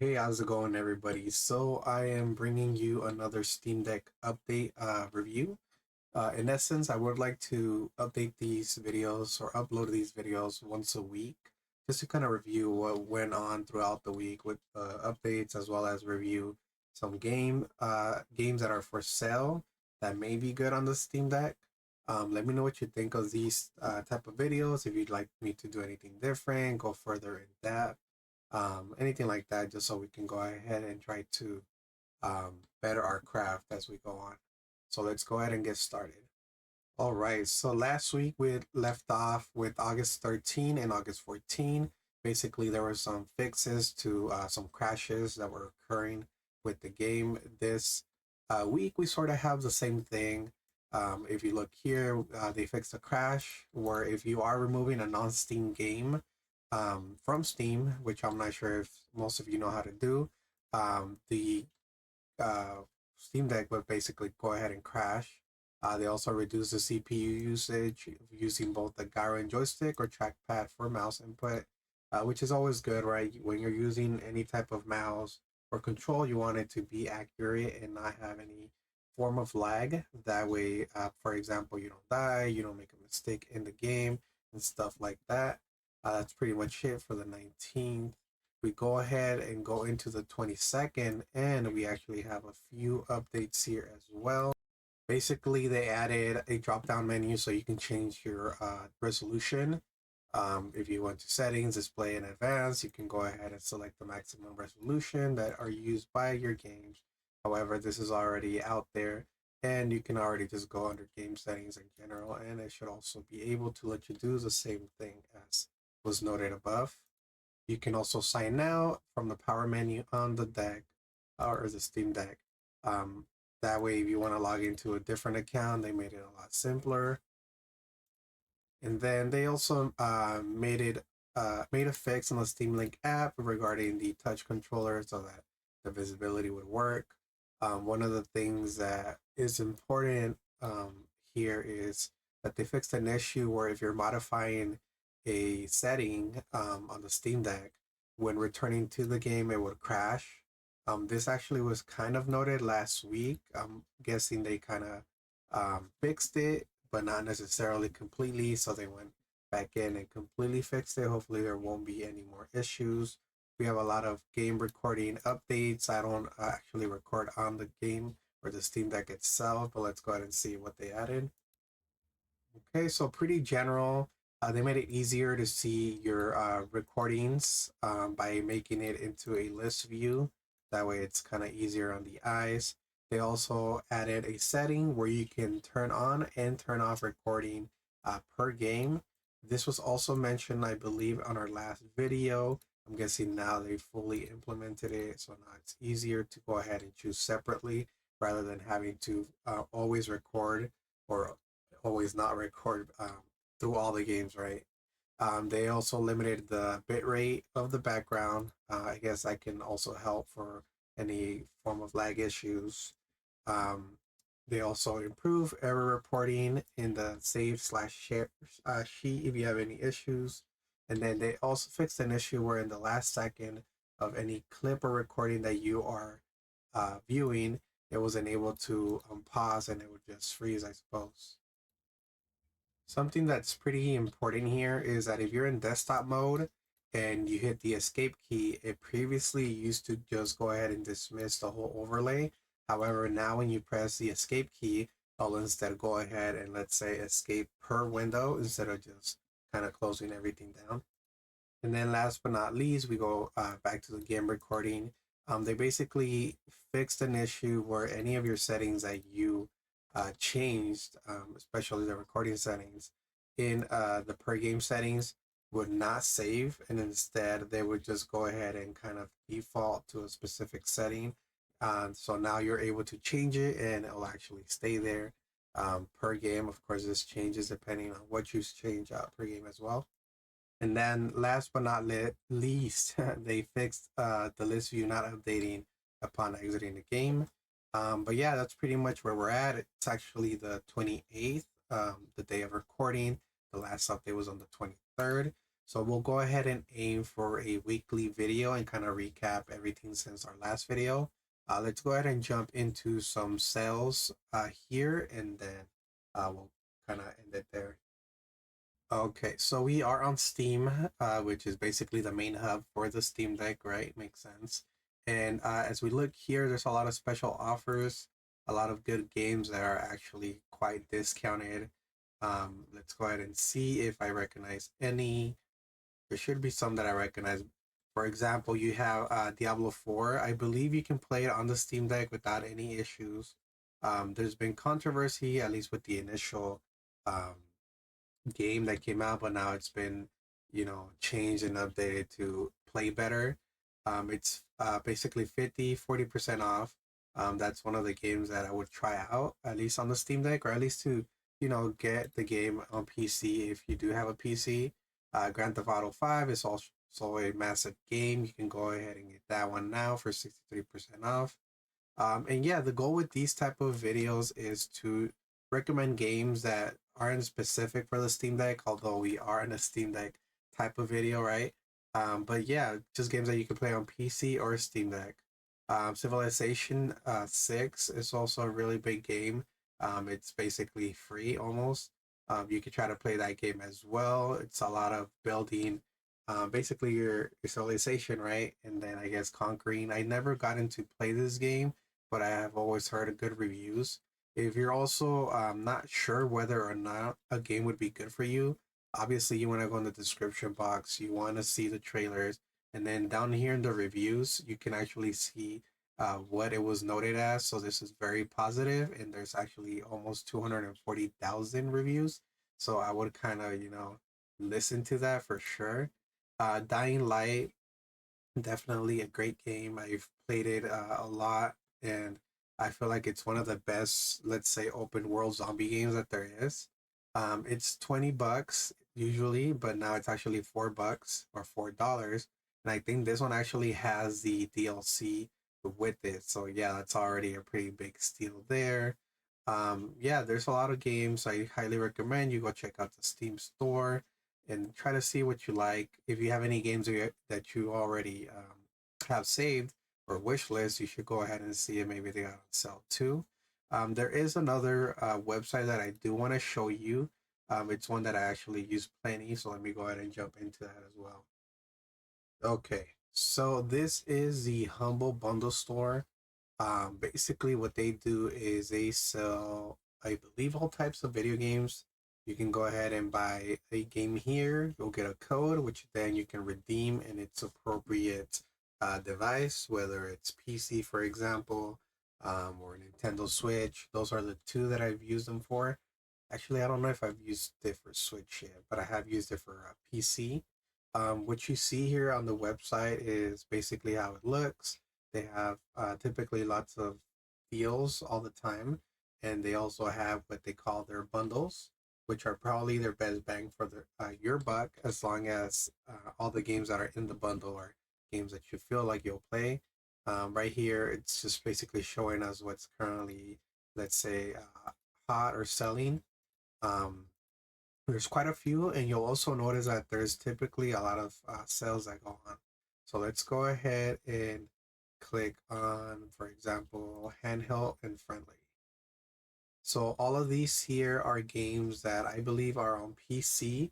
Hey, how's it going, everybody? So I am bringing you another Steam Deck update review. In essence, I would like to update these videos or upload these videos once a week, just to kind of review what went on throughout the week with updates, as well as review some games that are for sale that may be good on the Steam Deck. Let me know what you think of these type of videos. If you'd like me to do anything different, go further in depth, anything like that, just so we can go ahead and try to better our craft as we go on. So let's go ahead and get started. All right, so last week we left off with August 13 and August 14. Basically, there were some fixes to some crashes that were occurring with the game. This week, we sort of have the same thing. If you look here, they fixed a crash where if you are removing a non-Steam game from Steam, which I'm not sure if most of you know how to do, the uh, Steam Deck would basically go ahead and crash. They also reduce the CPU usage using both the gyro and joystick or trackpad for mouse input, which is always good, right? When you're using any type of mouse or control, you want it to be accurate and not have any form of lag. That way, for example, you don't die, you don't make a mistake in the game, and stuff like that. That's pretty much it for the 19th. We go ahead and go into the 22nd, and we actually have a few updates here as well. Basically, they added a drop down menu so you can change your resolution. If you went to settings, display, and advanced, you can go ahead and select the maximum resolution that are used by your games. However, this is already out there, and you can already just go under game settings in general, and it should also be able to let you do the same thing as was noted above. You can also sign now from the power menu on the deck or the Steam Deck. Um, that way, if you want to log into a different account, they made it a lot simpler. And then they also made a fix on the Steam Link app regarding the touch controller so that the visibility would work. One of the things that is important here is that they fixed an issue where if you're modifying a setting on the Steam Deck, when returning to the game, it would crash. This actually was kind of noted last week. I'm guessing they kind of fixed it, but not necessarily completely. So they went back in and completely fixed it. Hopefully, there won't be any more issues. We have a lot of game recording updates. I don't actually record on the game or the Steam Deck itself, but let's go ahead and see what they added. Okay, so pretty general. They made it easier to see your recordings by making it into a list view. That way it's kind of easier on the eyes. They also added a setting where you can turn on and turn off recording per game. This was also mentioned, I believe, on our last video. I'm guessing now they fully implemented it, so now it's easier to go ahead and choose separately rather than having to always record or always not record through all the games, right? They also limited the bit rate of the background. I guess that can also help for any form of lag issues. Um, they also improve error reporting in the save slash share sheet if you have any issues. And then they also fixed an issue where in the last second of any clip or recording that you are viewing, it wasn't able to pause and it would just freeze, I suppose. Something that's pretty important here is that if you're in desktop mode and you hit the escape key, it previously used to just go ahead and dismiss the whole overlay. However, now when you press the escape key, I'll instead go ahead and let's say escape per window instead of just kind of closing everything down. And then last but not least, we go back to the game recording. They basically fixed an issue where any of your settings that you changed, especially the recording settings, in the per game settings would not save, and instead they would just go ahead and kind of default to a specific setting. So now you're able to change it, and it'll actually stay there per game. Of course, this changes depending on what you change out per game as well. And then last but not least, they fixed the list view not updating upon exiting the game. But yeah, that's pretty much where we're at. It's actually the 28th, the day of recording. The last update was on the 23rd. So we'll go ahead and aim for a weekly video and kind of recap everything since our last video. Let's go ahead and jump into some sales here, and then we'll kind of end it there. Okay, so we are on Steam, which is basically the main hub for the Steam Deck, right? Makes sense. And as we look here, there's a lot of special offers, a lot of good games that are actually quite discounted. Let's go ahead and see if I recognize any. There should be some that I recognize. For example, you have Diablo 4. I believe you can play it on the Steam Deck without any issues. There's been controversy, at least with the initial um, game that came out, but now it's been, changed and updated to play better. It's basically 40% off. That's one of the games that I would try out, at least on the Steam Deck, or at least to, get the game on PC if you do have a PC. Grand Theft Auto 5 is also a massive game. You can go ahead and get that one now for 63% off. And yeah, the goal with these type of videos is to recommend games that aren't specific for the Steam Deck, although we are in a Steam Deck type of video, right? But yeah, just games that you can play on PC or Steam Deck. Civilization 6 is also a really big game. It's basically free almost. You can try to play that game as well. It's a lot of building basically your civilization, right? And then I guess conquering. I never got into play this game, but I have always heard good reviews. If you're also not sure whether or not a game would be good for you, obviously you want to go in the description box, you want to see the trailers, and then down here in the reviews, you can actually see what it was noted as. So this is very positive, and there's actually almost 240,000 reviews. So I would kind of, listen to that for sure. Dying Light, definitely a great game. I've played it a lot, and I feel like it's one of the best, let's say, open world zombie games that there is. It's $20 usually, but now it's actually $4 or $4, and I think this one actually has the DLC with it. So yeah, that's already a pretty big steal there. Yeah, there's a lot of games. I highly recommend you go check out the Steam store and try to see what you like. If you have any games that you already have saved or wish list, you should go ahead and see it. Maybe they got on sale too. There is another website that I do want to show you. It's one that I actually use plenty, so let me go ahead and jump into that as well. Okay, so this is the Humble Bundle Store. Basically, what they do is they sell, I believe, all types of video games. You can go ahead and buy a game here. You'll get a code, which then you can redeem in its appropriate device, whether it's PC, for example, or Nintendo Switch. Those are the two that I've used them for. Actually, I don't know if I've used it for Switch yet, but I have used it for PC. What you see here on the website is basically how it looks. They have typically lots of deals all the time, and they also have what they call their bundles, which are probably their best bang for your buck, as long as all the games that are in the bundle are games that you feel like you'll play. Right here, it's just basically showing us what's currently, let's say, hot or selling. Um, there's quite a few, and you'll also notice that there's typically a lot of sales that go on. So let's go ahead and click on, for example, handheld and friendly. So all of these here are games that I believe are on PC,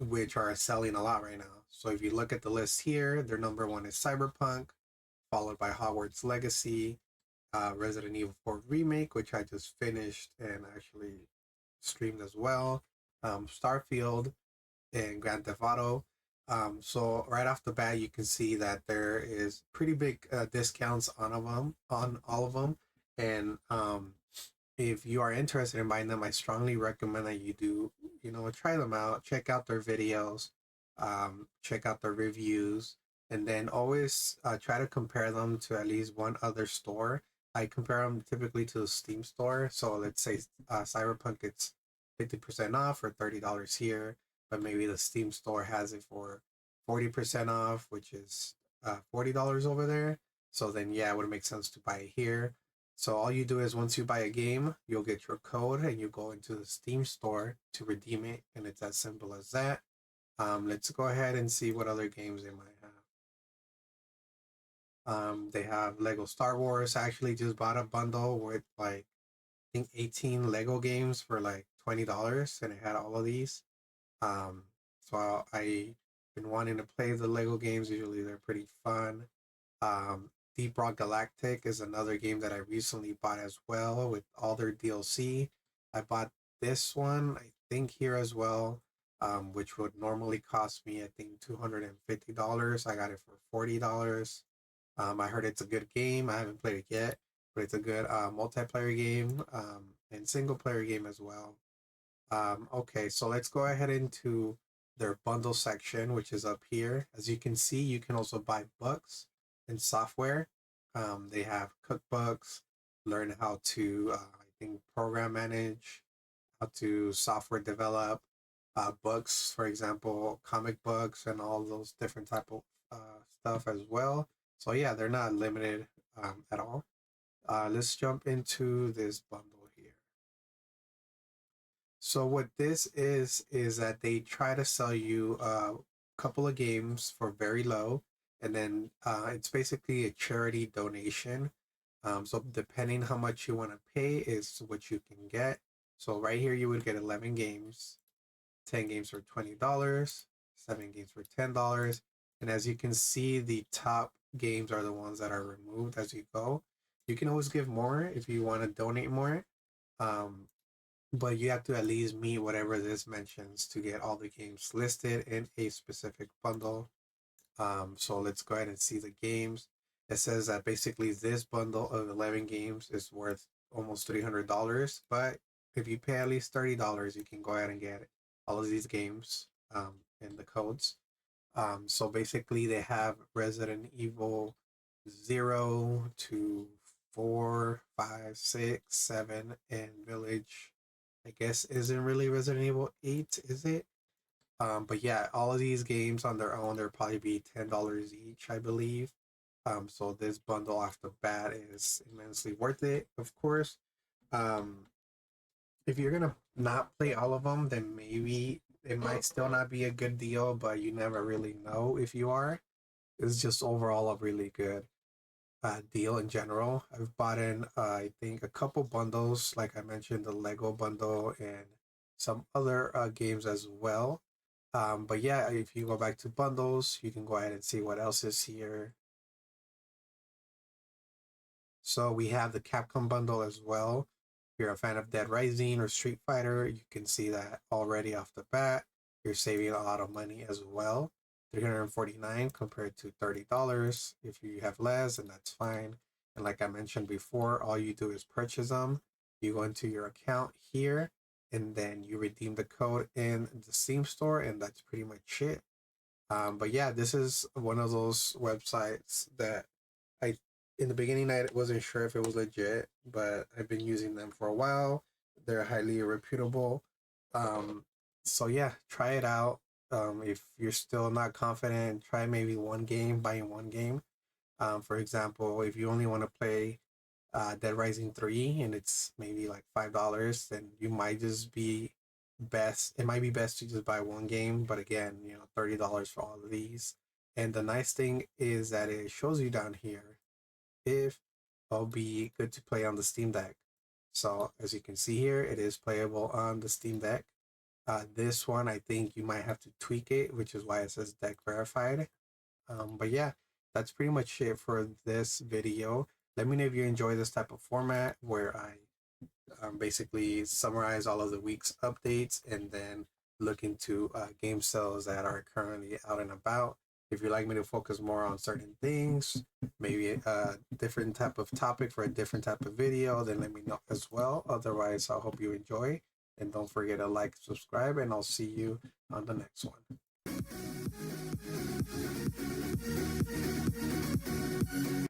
which are selling a lot right now. So if you look at the list here, their number one is Cyberpunk, followed by Hogwarts Legacy, Resident Evil 4 Remake, which I just finished and actually streamed as well, Starfield, and Grand Theft Auto. So right off the bat, you can see that there is pretty big discounts on all of them, and if you are interested in buying them, I strongly recommend that you do, try them out, check out their videos, check out their reviews, and then always try to compare them to at least one other store. I compare them typically to the Steam store. So let's say Cyberpunk, it's 50% off or $30 here, but maybe the Steam store has it for 40% off, which is $40 over there. So then, yeah, it would make sense to buy it here. So all you do is once you buy a game, you'll get your code and you go into the Steam store to redeem it, and it's as simple as that. Let's go ahead and see what other games they might have. They have Lego Star Wars. I actually just bought a bundle with like I think 18 Lego games for like $20, and it had all of these. Um, so I been wanting to play the Lego games. Usually they're pretty fun. Deep Rock Galactic is another game that I recently bought as well with all their DLC. I bought this one, I think, here as well, which would normally cost me, I think, $250. I got it for $40. I heard it's a good game. I haven't played it yet, but it's a good multiplayer game and single player game as well. Okay, so let's go ahead into their bundle section, which is up here. As you can see, you can also buy books and software. They have cookbooks, learn how to, I think, program manage, how to software develop, books, for example, comic books and all those different type of stuff as well. So yeah, they're not limited at all. Let's jump into this bundle here. So what this is that they try to sell you a couple of games for very low, and then it's basically a charity donation. So depending how much you want to pay is what you can get. So right here you would get 11 games, 10 games for $20, 7 games for $10, and as you can see, the top games are the ones that are removed as you go. You can always give more if you want to donate more. Um, but you have to at least meet whatever this mentions to get all the games listed in a specific bundle. So let's go ahead and see the games. It says that basically this bundle of 11 games is worth almost $300, but if you pay at least $30, you can go ahead and get all of these games and the codes. So basically, they have Resident Evil 0 to 4, 5, 6, 7, and Village. I guess isn't really Resident Evil 8, is it? But yeah, all of these games on their own, they'll probably be $10 each, I believe. So this bundle off the bat is immensely worth it, of course. Um, if you're gonna not play all of them, then maybe it might still not be a good deal, but you never really know if you are. It's just overall a really good deal in general. I've bought in, I think, a couple bundles, like I mentioned, the Lego bundle and some other games as well. But yeah, if you go back to bundles, you can go ahead and see what else is here. So we have the Capcom bundle as well. If you're a fan of Dead Rising or Street Fighter, you can see that already off the bat. You're saving a lot of money as well. 349 compared to $30. If you have less, and that's fine. And like I mentioned before, all you do is purchase them. You go into your account here, and then you redeem the code in the Steam store, and that's pretty much it. But yeah, this is one of those websites that I, in the beginning, I wasn't sure if it was legit, but I've been using them for a while. They're highly reputable. Um, so yeah, try it out. If you're still not confident, try maybe one game, buying one game. For example, if you only want to play Dead Rising 3 and it's maybe like $5, then you might just be best. It might be best to just buy one game, but again, $30 for all of these. And the nice thing is that it shows you down here if it'll be good to play on the Steam Deck. So as you can see here, it is playable on the Steam Deck. This one, I think you might have to tweak it, which is why it says deck verified. But yeah, that's pretty much it for this video. Let me know if you enjoy this type of format where I basically summarize all of the week's updates and then look into game sales that are currently out and about. If you'd like me to focus more on certain things, maybe a different type of topic for a different type of video, then let me know as well. Otherwise, I hope you enjoy. And don't forget to like, subscribe, and I'll see you on the next one.